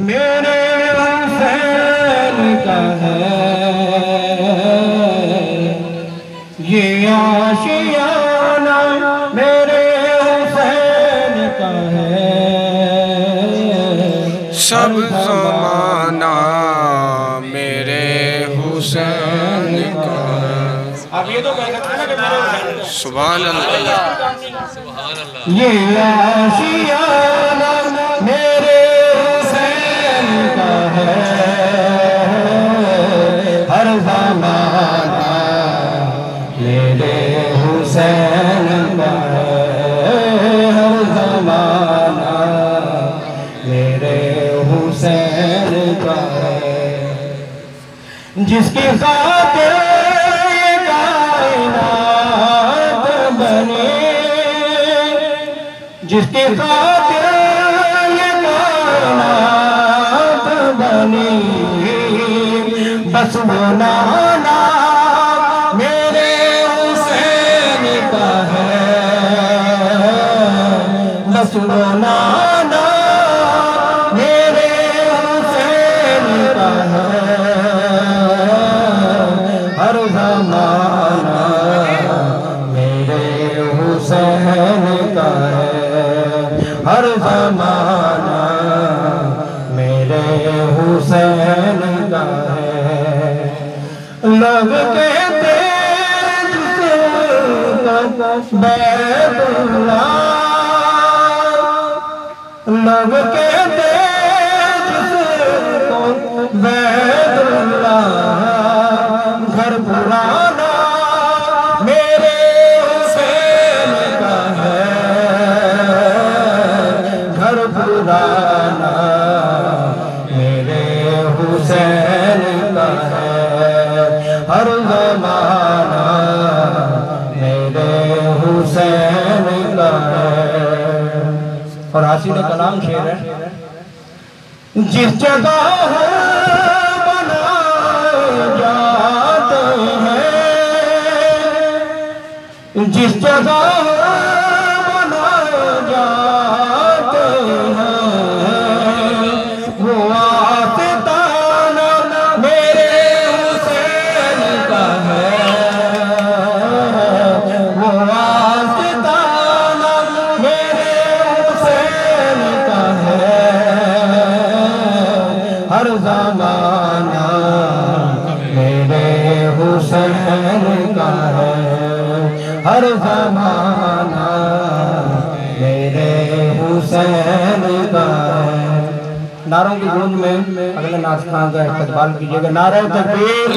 मेरे हुसैन का है ये आशियाना, मेरे हुसैन का है सब ज़माना मेरे हुसैन का। अब ये तो कह सकते हैं ना कि मेरे हुसैन। सुभान अल्लाह। ये आशियाना मेरे हुसैन का है, हर ज़माना मेरे हुसैन का है, हर ज़माना मेरे हुसैन का है। जिसकी खातिर ये कायनात बनी, जिसके खातिर ये कायनात बनी, बस वो नाना मेरे हुसैन का है, बस वो नाना मेरे हुसैन का है, हर ज़माना मेरे हुसैन का है, हर ज़माना मेरे हुसैन का है। लोग कहते बैतुल्लाह, लोग कहते बैतुल्लाह, घर पुराना मेरे हुसैन का है, घर पुराना मेरे हुसैन का है, हर ज़माना मेरे हुसैन का है। और हासिल कलाम शेर है, जिस जगह बनाए जाते हैं, जिस जगह बनाए जाते हैं, वो आस्ताना मेरे हुसैन का है, वो आस्ताना मेरे हुसैन का है, हर ज़माना मेरे हुसैन का है, हर ज़माना मेरे हुसैन का है। नारों की गूंज में अगले नाच खान का इस्तकबाल कीजिएगा। नारे तकबीर।